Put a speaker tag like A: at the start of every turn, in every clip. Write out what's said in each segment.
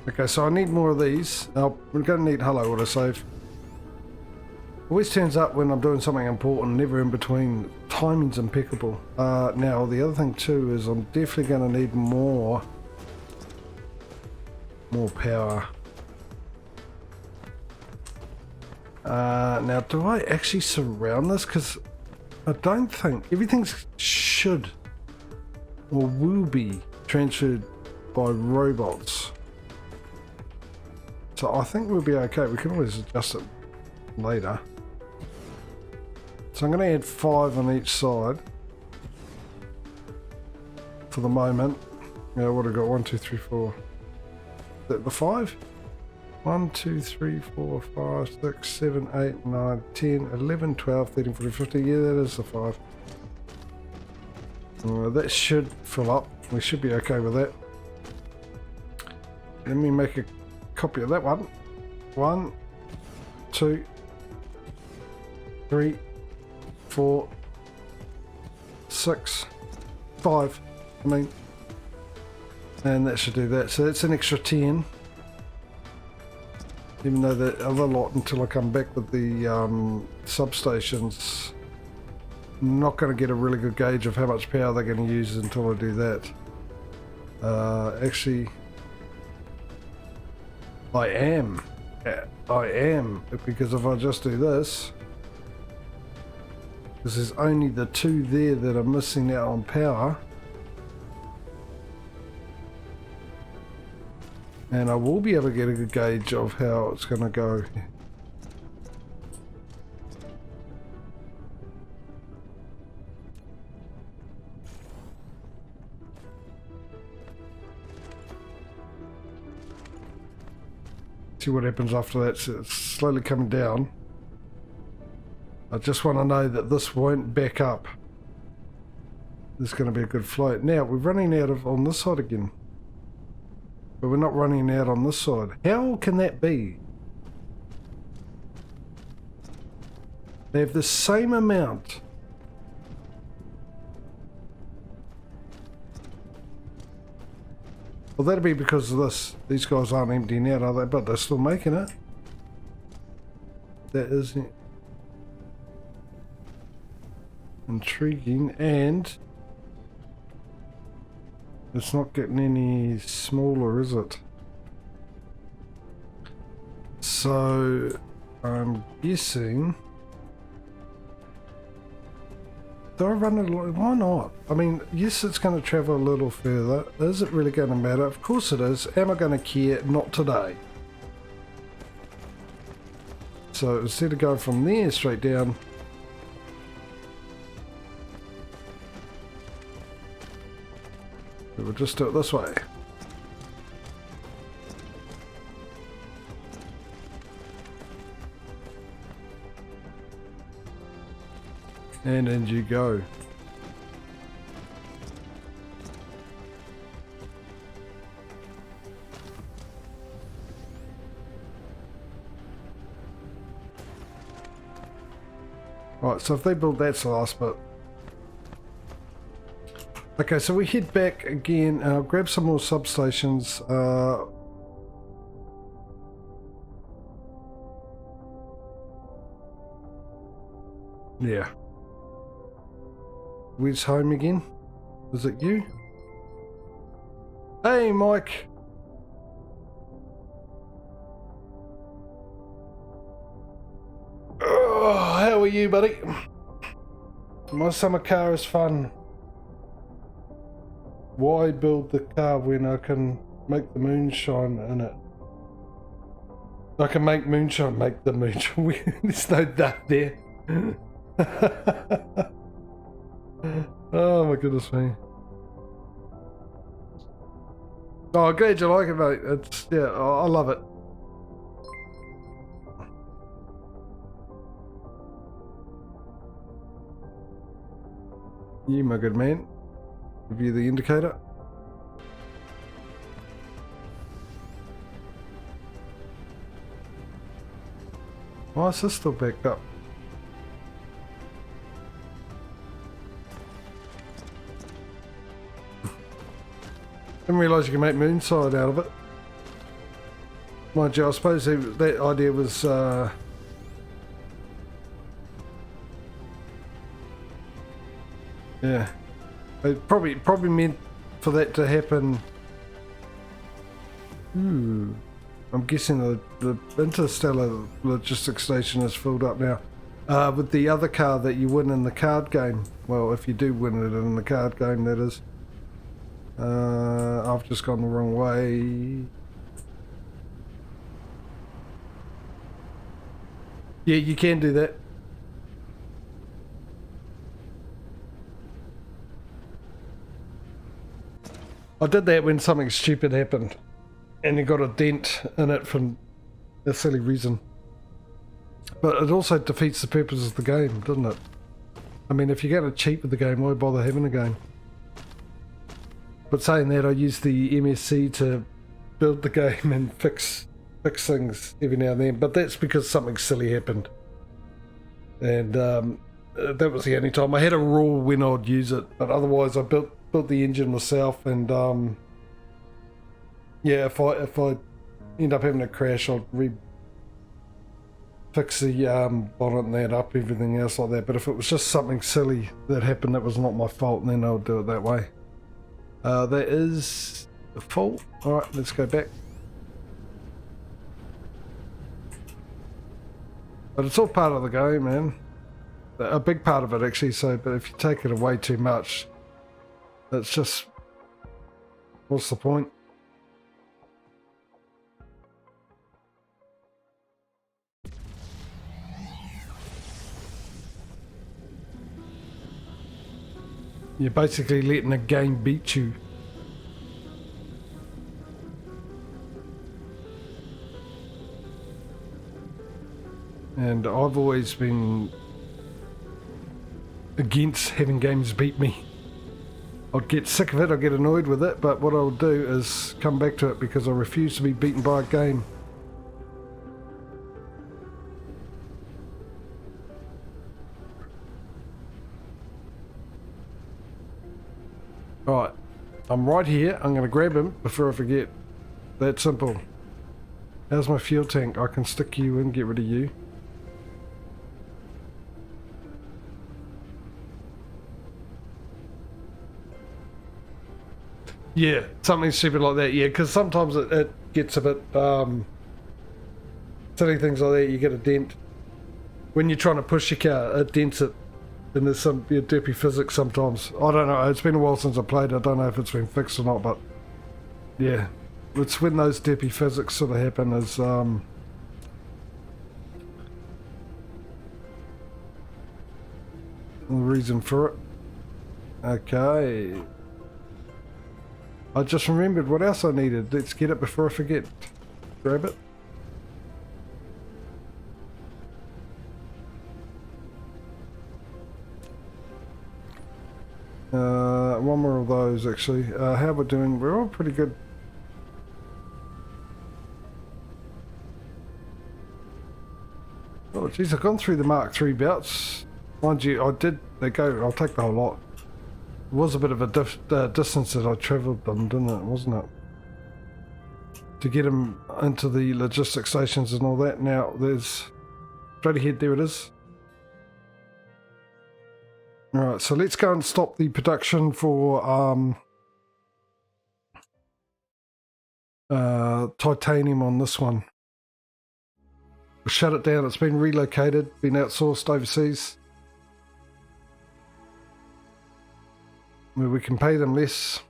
A: Okay, so I need more of these. Now, we're going to need hello autosave. Always turns up when I'm doing something important, never in between. Timing's impeccable. Now, the other thing too is I'm definitely going to need more power. Now, do I actually surround this? Because I don't think everything should or will be transferred by robots. So I think we'll be okay. We can always adjust it later. So I'm going to add 5 on each side for the moment. Yeah, what have I got? 1, 2, 3, 4. Is that the 5? 1, 2, 3, 4, 5, 6, 7, 8, 9, 10, 11, 12, 13, 14, 15. Yeah, that is the 5. That should fill up. We should be okay with that. Let me make a copy of that one. 1, 2, 3, 4, 6, 5. I mean, and that should do that. So that's an extra 10. Even though that other lot, until I come back with the substations, I'm not going to get a really good gauge of how much power they're going to use until I do that. Actually, I am, because if I just do this, because there's only the 2 there that are missing out on power, and I will be able to get a good gauge of how it's going to go. See what happens after that. So it's slowly coming down. I just want to know that this won't back up. There's going to be a good flow. Now we're running out of on this side again, but we're not running out on this side. How can that be? They have the same amount. Well, that'd be because of this. These guys aren't emptying out, are they? But they're still making it. That is intriguing, and it's not getting any smaller, is it? So I'm guessing. Do I run it? Why not? I mean, yes, it's going to travel a little further. Is it really going to matter? Of course it is. Am I going to care? Not today. So instead of going from there straight down, we'll just do it this way. And in you go. Right, so if they build that's the last bit. Okay, so we head back again. I'll grab some more substations. Yeah. Where's home again? Is it you? Hey, Mike. Oh, how are you, buddy? My summer car is fun. Why build the car when I can make the moonshine in it? I can make moonshine, make the moonshine. There's no duck there. Oh my goodness me. Oh, glad you like it, mate. It's, yeah, I love it. You, my good man. Give you the indicator. Why is this still backed up? Didn't realise you can make moonside out of it. Mind you, I suppose that idea was yeah, it probably meant for that to happen. I'm guessing the interstellar logistics station is filled up now with the other car that you win in the card game. Well, if you do win it in the card game, that is. I've just gone the wrong way. Yeah, you can do that. I did that when something stupid happened and you got a dent in it for a silly reason. But it also defeats the purpose of the game, doesn't it? I mean, if you're going to cheat with the game, why bother having a game? But saying that, I use the MSC to build the game and fix things every now and then. But that's because something silly happened. And that was the only time. I had a rule when I'd use it, but otherwise I built the engine myself. And yeah, if I end up having a crash, I'd fix the bonnet and that up, everything else like that. But if it was just something silly that happened that was not my fault, then I'll do it that way. That is full. Alright, let's go back. But it's all part of the game, man. A big part of it, actually. So, but if you take it away too much, it's just, what's the point? You're basically letting a game beat you. And I've always been against having games beat me. I'd get sick of it, I'd get annoyed with it, but what I'll do is come back to it because I refuse to be beaten by a game. Right, I'm right here. I'm going to grab him before I forget. That simple. How's my fuel tank? I can stick you in, get rid of you. Yeah, something stupid like that, yeah, because sometimes it gets a bit silly things like that. You get a dent. When you're trying to push your car, it dents it. And there's some derpy physics sometimes. I don't know, it's been a while since I played. I don't know if it's been fixed or not, but yeah, it's when those derpy physics sort of happen is the reason for it. Okay, I just remembered what else I needed. Let's get it before I forget. Grab it. One more of those actually. How we're doing? We're all pretty good. Oh geez, I've gone through the Mark III belts. Mind you, I'll take the whole lot. It was a bit of a distance that I travelled them, didn't it? Wasn't it? To get them into the logistics stations and all that. Now there's straight ahead. There it is. Alright, so let's go and stop the production for titanium on this one. We'll shut it down. It's been relocated, been outsourced overseas, where we can pay them less.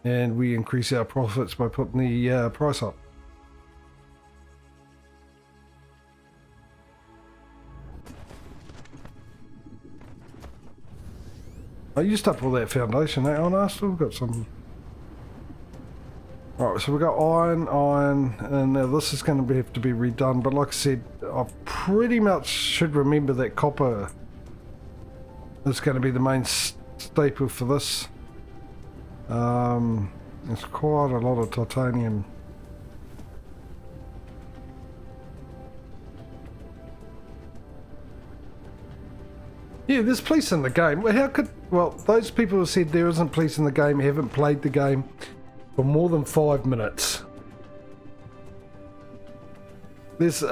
A: And we increase our profits by putting the price up. I used up all that foundation, eh? Oh no, I still got some. Alright, so we've got iron, and now this is going to have to be redone, but like I said, I pretty much should remember that copper is going to be the main staple for this. There's quite a lot of titanium. Yeah, there's police in the game. Well, how could... Well, those people who said there isn't police in the game haven't played the game for more than 5 minutes. There's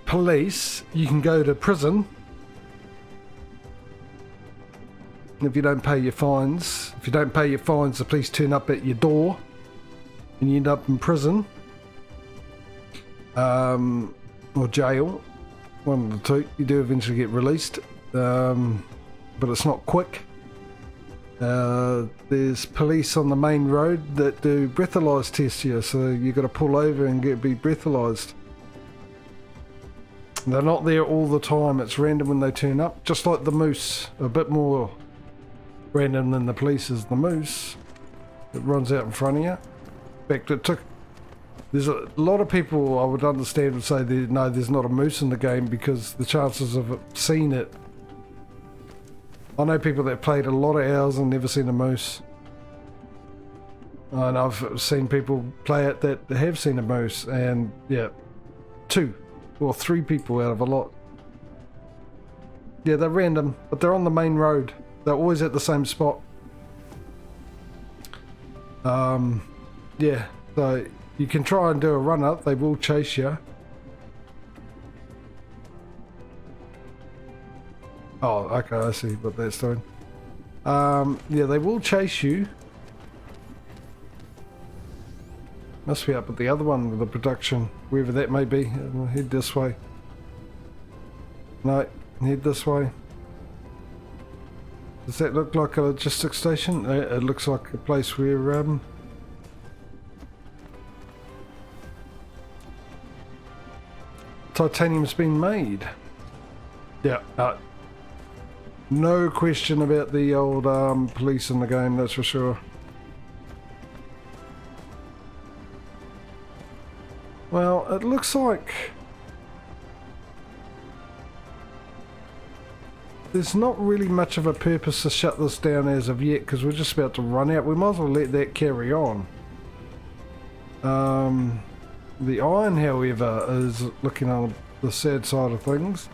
A: police. You can go to prison if you don't pay your fines. If you don't pay your fines, the police turn up at your door and you end up in prison. Or jail. One of the two. You do eventually get released, but it's not quick. There's police on the main road that do breathalyze tests here, so you got to pull over and be breathalyzed. They're not there all the time. It's random when they turn up, just like the moose. A bit more random than the police is the moose. It runs out in front of you. In fact, there's a lot of people I would understand would say no, there's not a moose in the game because the chances of seeing it. I know people that played a lot of hours and never seen a moose. And I've seen people play it that have seen a moose, and yeah, 2 or 3 people out of a lot. Yeah, they're random, but they're on the main road. They're always at the same spot. Yeah, so you can try and do a run up, they will chase you. Oh, okay, I see what that's doing. Yeah, they will chase you. Must be up at the other one with the production, wherever that may be. Head this way. No, head this way. Does that look like a logistics station? It looks like a place where titanium's been made. Yeah, no question about the old police in the game, that's for sure. Well, it looks like there's not really much of a purpose to shut this down as of yet, because we're just about to run out. We might as well let that carry on. The iron, however, is looking on the sad side of things.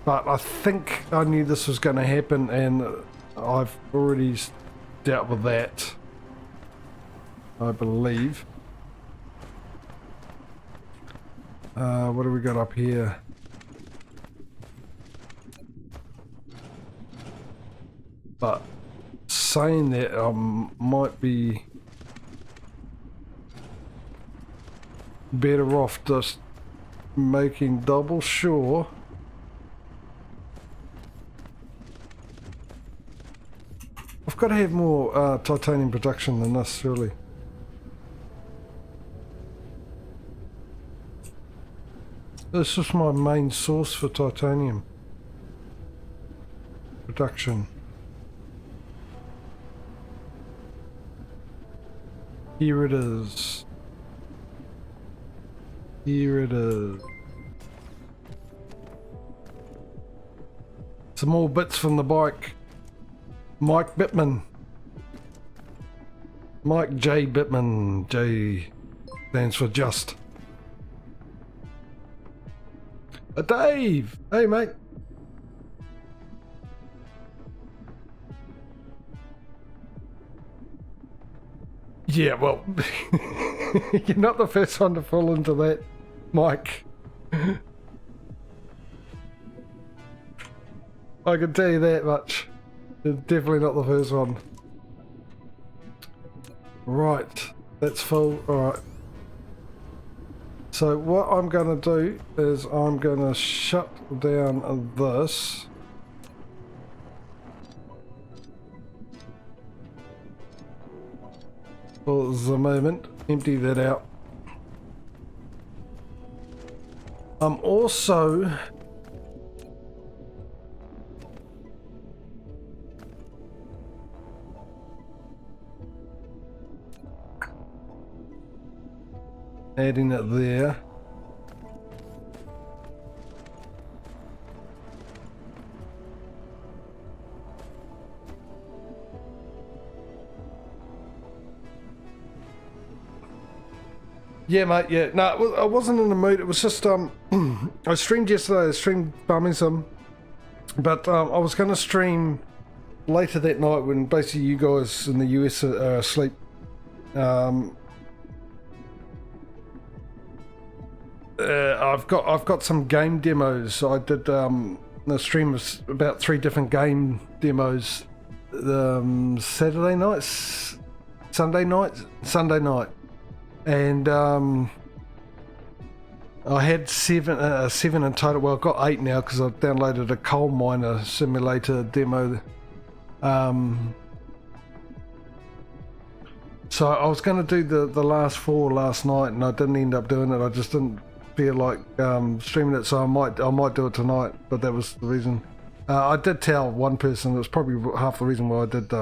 A: But I think I knew this was going to happen, and I've already dealt with that, I believe. What do we got up here? But saying that, I might be better off just making double sure I've got to have more titanium production than this, surely. This is my main source for titanium production. Here it is. Here it is. Some more bits from the bike. Mike Bittman. Mike J. Bittman. J stands for just. Dave! Hey, mate. Yeah, well, you're not the first one to fall into that, Mike. I can tell you that much. You're definitely not the first one. Right, that's full. Alright. So what I'm going to do is I'm going to shut down this. For the moment, empty that out. I'm also adding it there. Yeah, mate, yeah. No, I wasn't in the mood. It was just, I streamed yesterday. I streamed Farming Sim, but I was going to stream later that night when basically you guys in the US are asleep. I've got some game demos. I did a stream of about 3 different game demos. Saturday night, Sunday night, and I had 7 in total. Well, I've got 8 now because I've downloaded a coal miner simulator demo. So I was going to do the last 4 last night, and I didn't end up doing it. I just didn't feel like streaming it, so I might do it tonight. But that was the reason. I did tell one person. It was probably half the reason why I did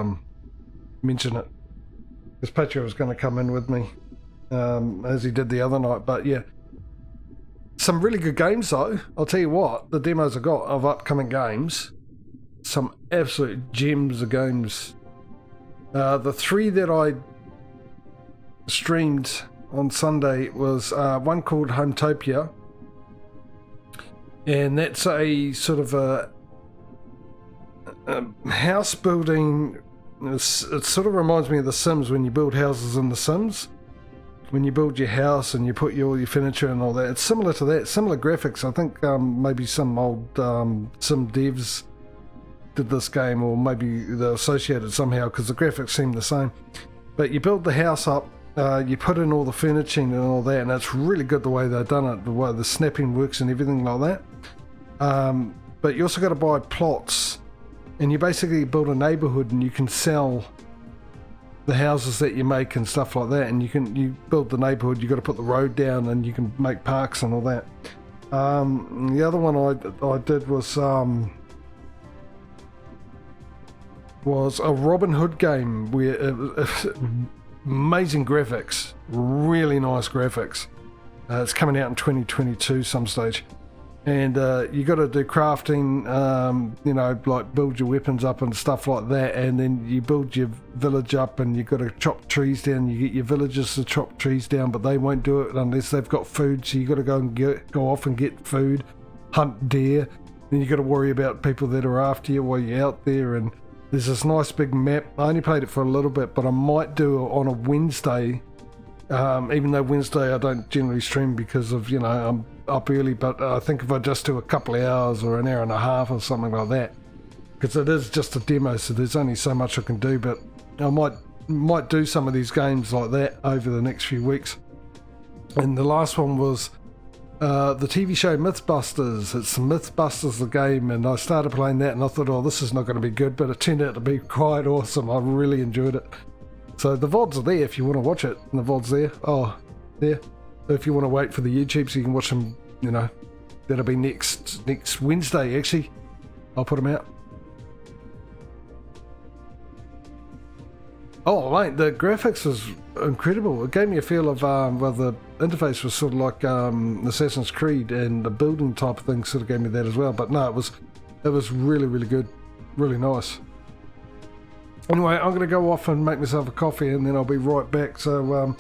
A: mention it, because Patria was going to come in with me, as he did the other night. But yeah, some really good games though. I'll tell you what, the demos I got of upcoming games, some absolute gems of games. The 3 that I streamed on Sunday was one called Hometopia, and that's a sort of a house building. It sort of reminds me of The Sims, when you build houses in The Sims. When you build your house and you put all your furniture and all that, it's similar to that. Similar graphics. I think maybe some old Sim devs did this game, or maybe they're associated somehow because the graphics seem the same. But you build the house up, you put in all the furniture and all that, and it's really good the way they've done it, the way the snapping works and everything like that. But you also got to buy plots, and you basically build a neighborhood, and you can sell the houses that you make and stuff like that, and you build the neighborhood. You got to put the road down, and you can make parks and all that. The other one I did was a Robin Hood game where amazing graphics, really nice graphics. It's coming out in 2022 some stage. And you got to do crafting, like build your weapons up and stuff like that, and then you build your village up, and you got to chop trees down. You get your villagers to chop trees down, but they won't do it unless they've got food. So you got to go off and get food, hunt deer. Then you got to worry about people that are after you while you're out there. And there's this nice big map. I only played it for a little bit, but I might do it on a Wednesday. Even though Wednesday I don't generally stream because of I'm up early, but I think if I just do a couple of hours or an hour and a half or something like that, because it is just a demo, so there's only so much I can do. But I might do some of these games like that over the next few weeks. And the last one was the TV show Mythbusters. It's Mythbusters the game, and I started playing that, and I thought, oh, this is not going to be good, but it turned out to be quite awesome. I really enjoyed it. So the VODs are there if you want to watch it, and the VODs there. Oh, there. If you want to wait for the YouTube so you can watch them, that'll be next Wednesday, actually. I'll put them out. Oh, mate, the graphics was incredible. It gave me a feel of, the interface was sort of like Assassin's Creed, and the building type of thing sort of gave me that as well. But no, it was really, really good. Really nice. Anyway, I'm going to go off and make myself a coffee, and then I'll be right back. So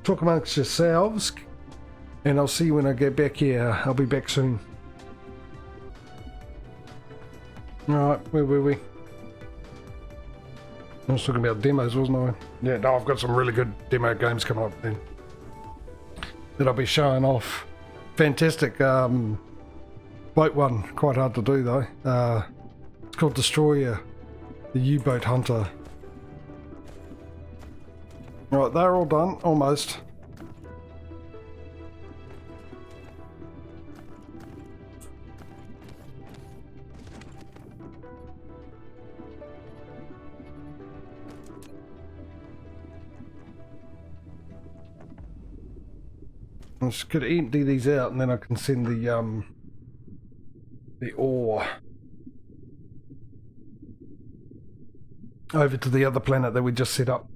A: talk amongst yourselves, and I'll see you when I get back here. I'll be back soon. Alright, where were we? I was talking about demos, wasn't I? Yeah, no, I've got some really good demo games coming up then that I'll be showing off. Fantastic boat one, quite hard to do though. It's called Destroyer, the U-boat hunter. Right, they're all done, almost. I'm just going to empty these out, and then I can send the ore over to the other planet that we just set up.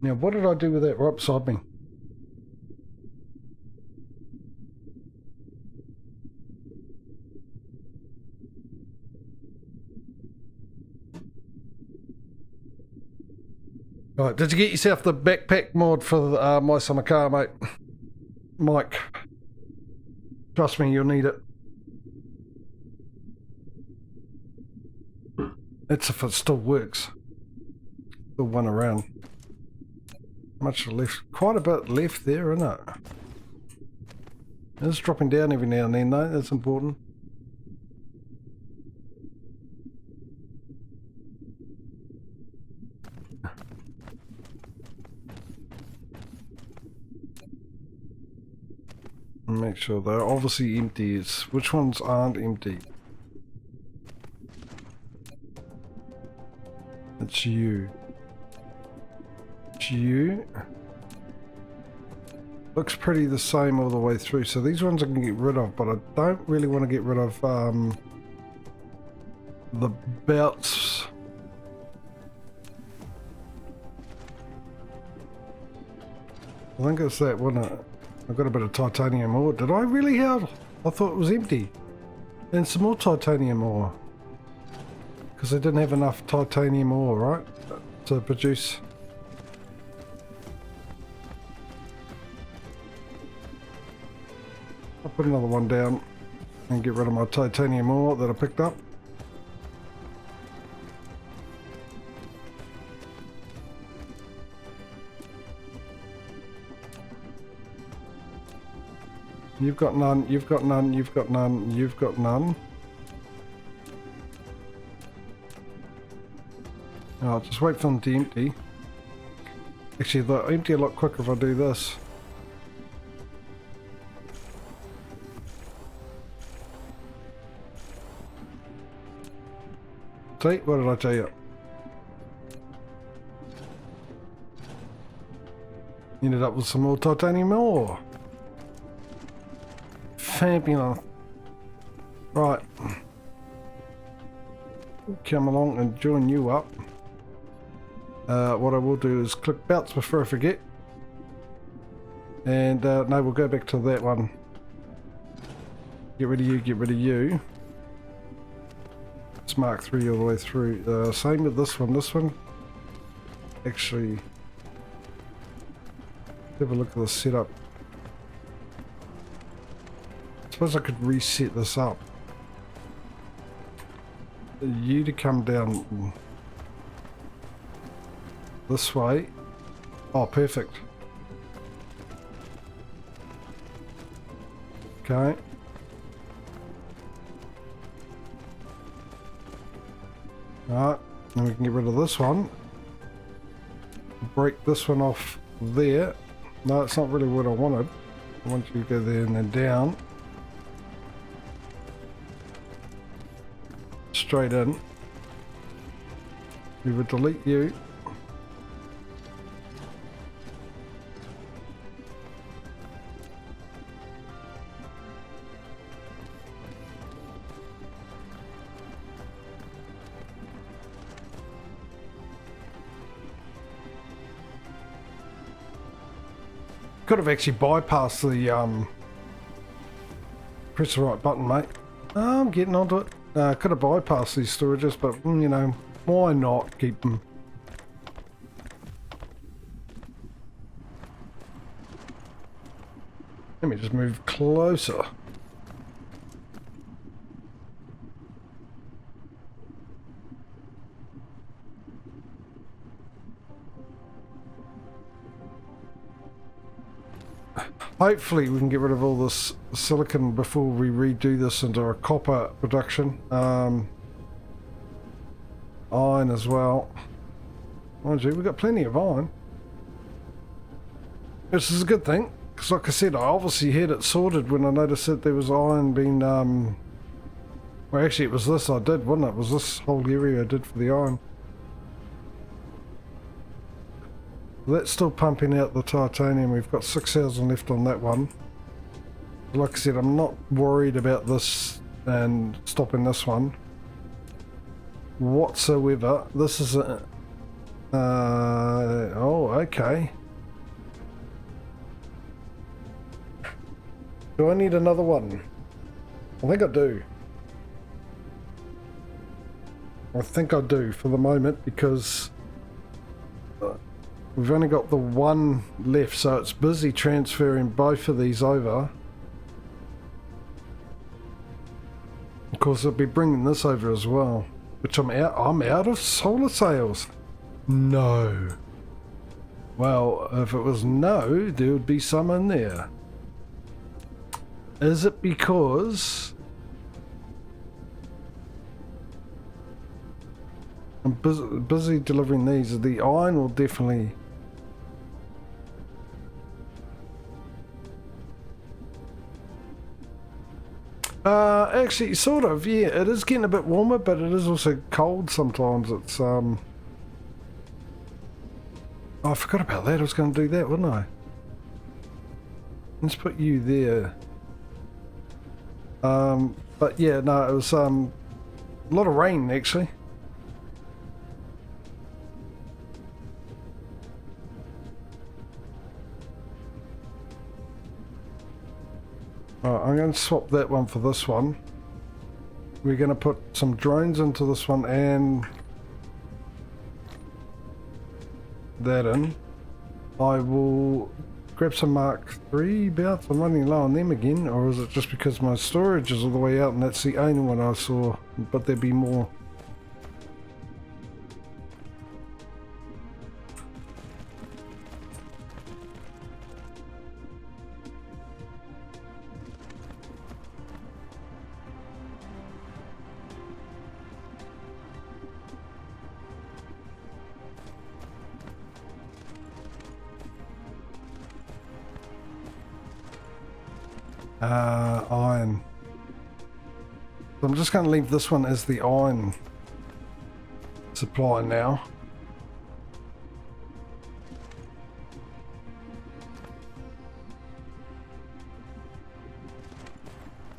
A: Now, what did I do with that right beside me? Right, did you get yourself the backpack mod for my summer car, mate? Mike. Trust me, you'll need it. It's if it still works. Still one around. Much left, quite a bit left there, isn't it? It's dropping down every now and then though, that's important. Make sure they're obviously empty. Which ones aren't empty? It's you. It's you. Looks pretty the same all the way through. So these ones I can get rid of, but I don't really want to get rid of the belts. I think it's that one. I've got a bit of titanium ore. Did I really have? I thought it was empty. And some more titanium ore. Because I didn't have enough titanium ore, right? To produce. I'll put another one down and get rid of my titanium ore that I picked up. You've got none, you've got none, you've got none, you've got none. I'll just wait for them to empty. Actually, they'll empty a lot quicker if I do this. See, what did I tell you? Ended up with some more titanium ore. Fabulous. Right. Come along and join you up. What I will do is click belts before I forget. And no, we'll go back to that one. Get rid of you, get rid of you. It's Mark 3 all the way through. Same with this one. This one, actually, have a look at the setup. I suppose I could reset this up. You to come down this way. Oh, perfect. Okay. Alright, then we can get rid of this one. Break this one off there. No, it's not really what I wanted. I want you to go there and then down. Straight in. We would delete you. Could have actually bypassed the press the right button, mate. I'm getting onto it. Could have bypassed these storages, but you know, why not keep them? Let me just move closer. Hopefully we can get rid of all this silicon before we redo this into a copper production. Iron as well. Mind you, we've got plenty of iron. This is a good thing, because like I said, I obviously had it sorted when I noticed that there was iron being... well, actually it was this I did, wasn't it? It was this whole area I did for the iron. That's still pumping out the titanium. We've got 6,000 left on that one. Like I said, I'm not worried about this and stopping this one whatsoever. This is a... oh, okay. Do I need another one? I think I do. I think I do for the moment, because we've only got the one left, so it's busy transferring both of these over. course, they'll be bringing this over as well, which I'm out of solar sails. No. Well, if it was no, there would be some in there. Is it because I'm busy delivering these? The iron will definitely... actually, sort of, yeah. It is getting a bit warmer, but it is also cold sometimes. It's, Oh, I forgot about that. I was going to do that, wasn't I? Let's put you there. But yeah, no, it was, a lot of rain, actually. Alright, I'm going to swap that one for this one. We're going to put some drones into this one and that in. I will grab some Mark III belts. I'm running low on them again, or is it just because my storage is all the way out and that's the only one I saw, but there'd be more. Iron. So I'm just going to leave this one as the iron supply now.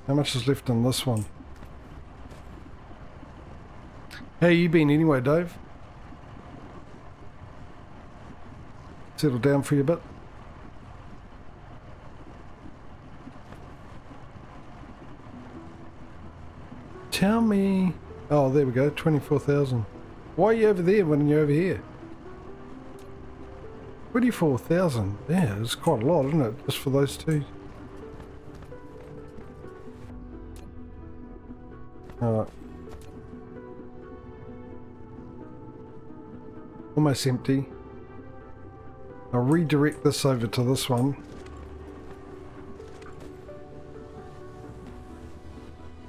A: How much is left in this one? How you been anyway, Dave? Settle down for you a bit? Tell me... Oh, there we go, 24,000. Why are you over there when you're over here? 24,000. Yeah, it's quite a lot, isn't it? Just for those two. Alright. Almost empty. I'll redirect this over to this one.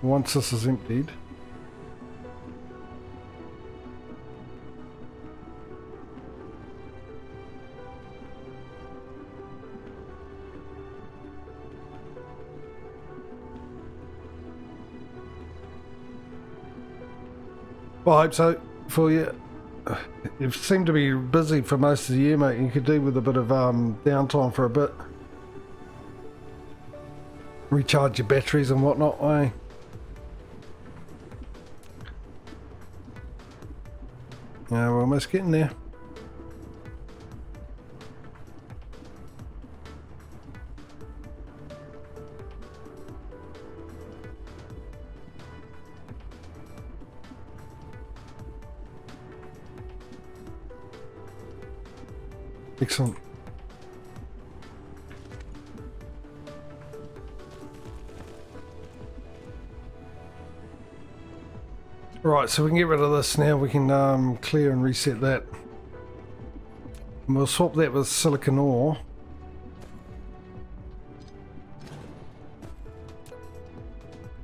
A: Once this is emptied. Well, I hope so for you. You seem to be busy for most of the year, mate. You could do with a bit of downtime for a bit. Recharge your batteries and whatnot, eh? Yeah, we're almost getting there. Excellent. Right, so we can get rid of this now. We can clear and reset that. And we'll swap that with silicon ore.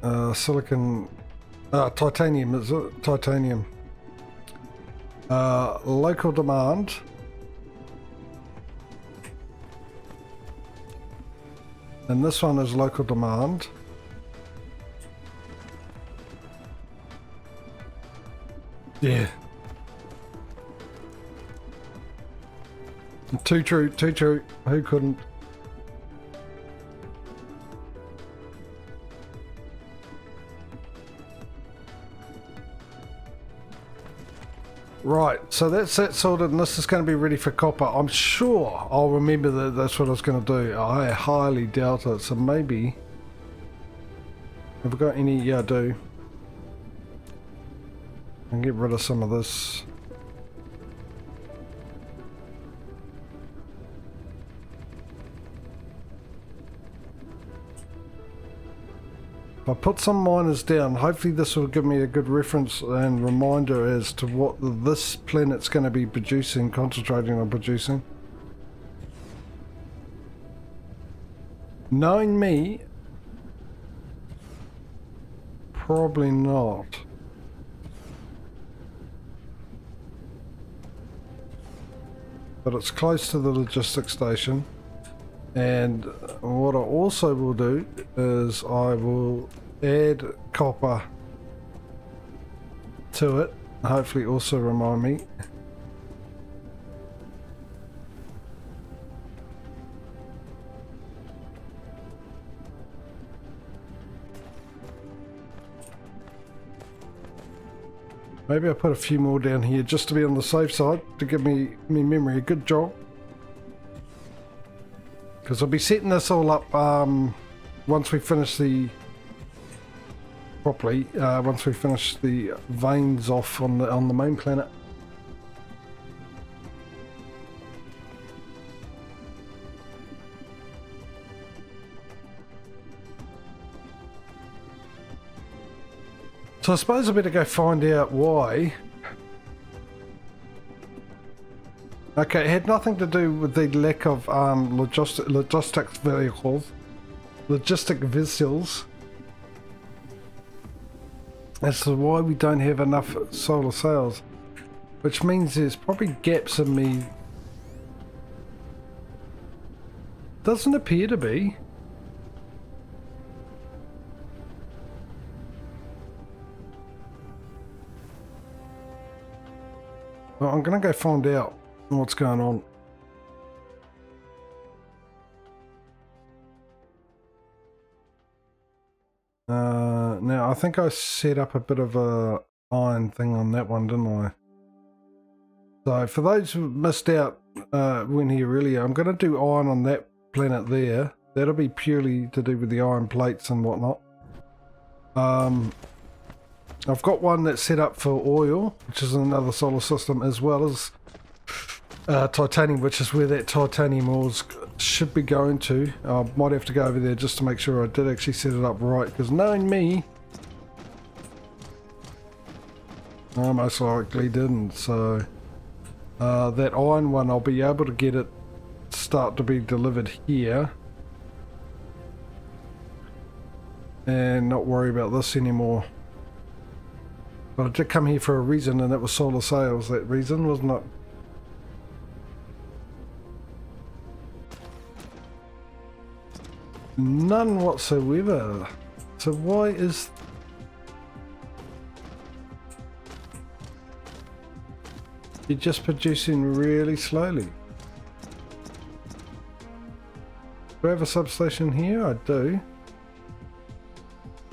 A: Titanium, is it? Titanium. Local demand. And this one is local demand. Yeah. Too true, too true. Who couldn't? Right, so that's that sorted, and this is going to be ready for copper. I'm sure I'll remember that that's what I was going to do. I highly doubt it, so maybe... Have I got any? Yeah, I do. And get rid of some of this. If I put some miners down, hopefully this will give me a good reference and reminder as to what this planet's going to be producing, concentrating on producing. Knowing me, probably not. But it's close to the logistics station. And what I also will do is I will add copper to it. Hopefully also remind me. Maybe I'll put a few more down here just to be on the safe side, to give me memory a good jog. Because I'll be setting this all up once we finish the properly. Once we finish the veins off on the main planet. So I suppose I better go find out why. Okay, it had nothing to do with the lack of logistics vessels, as to why we don't have enough solar sails, which means there's probably gaps in me. Doesn't appear to be. Well, I'm gonna go find out what's going on. Now I think I set up a bit of a iron thing on that one, didn't I? So for those who missed out when here earlier, I'm going to do iron on that planet there. That'll be purely to do with the iron plates and whatnot. I've got one that's set up for oil, which is another solar system, as well as titanium, which is where that titanium ores should be going to. I might have to go over there just to make sure I did actually set it up right, because knowing me, I most likely didn't. So that iron one, I'll be able to get it start to be delivered here and not worry about this anymore. But I did come here for a reason, and that was solar sails. That reason, wasn't it? None whatsoever. So why is... You're just producing really slowly. Do I have a substation here? I do.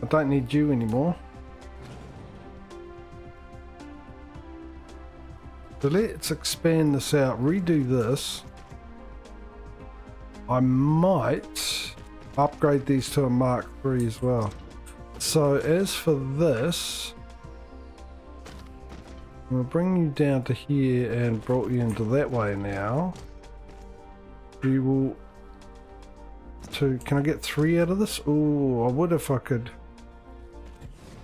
A: I don't need you anymore. So let's expand this out, redo this. I might upgrade these to a Mark III as well. So as for this, I'll bring you down to here and brought you into that way now. We will... Can I get 3 out of this? Oh, I would if I could.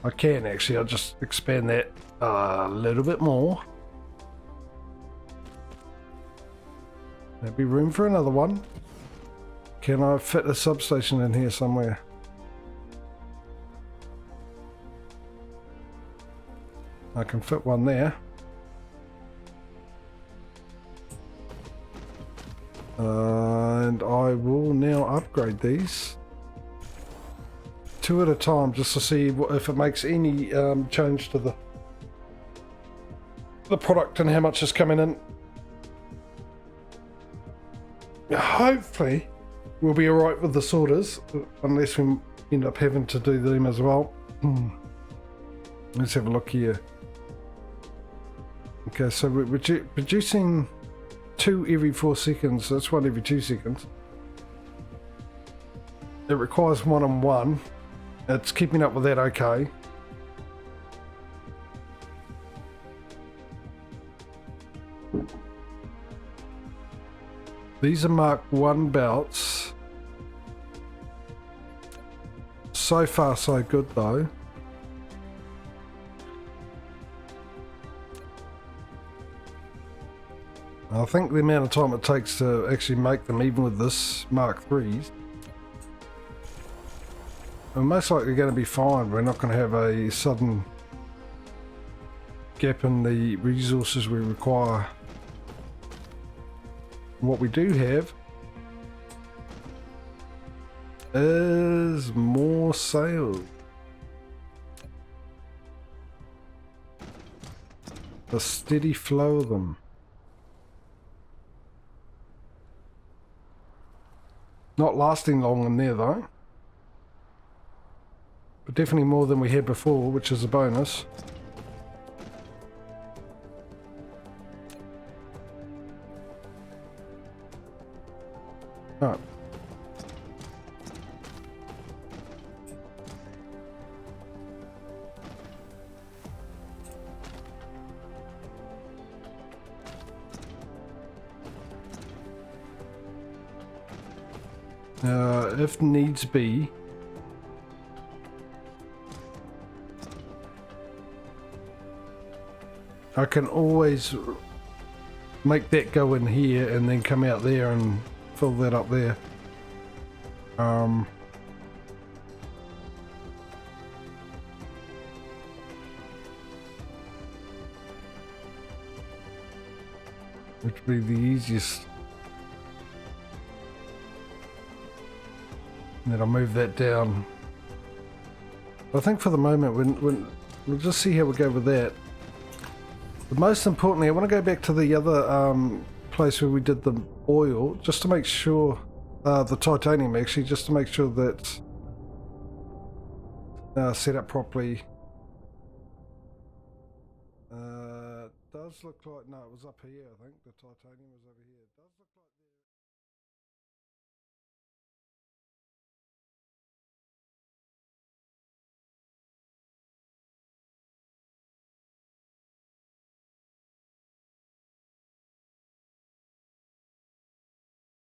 A: I can actually, I'll just expand that a little bit more. There'll be room for another one. Can I fit a substation in here somewhere? I can fit one there. And I will now upgrade these 2 at a time, just to see if it makes any change to the product and how much is coming in. Hopefully we'll be alright with the sorters, unless we end up having to do them as well. Let's have a look here. Okay, so we're producing 2 every 4 seconds, so that's 1 every 2 seconds. It requires 1 and 1. It's keeping up with that okay. These are Mark 1 belts. So far so good though. I think the amount of time it takes to actually make them, even with this Mark IIIs, we're most likely going to be fine. We're not going to have a sudden gap in the resources we require. What we do have is more sales. A steady flow of them. Not lasting long in there though. But definitely more than we had before, which is a bonus. Right. If needs be, I can always make that go in here and then come out there and fill that up there. Which would be the easiest. And then I'll move that down. I think for the moment we'll just see how we go with that. But most importantly, I want to go back to the other place where we did the oil, just to make sure, the titanium actually, just to make sure that's set up properly. Does look like, no, it was up here, I think. The titanium was over here. It does look like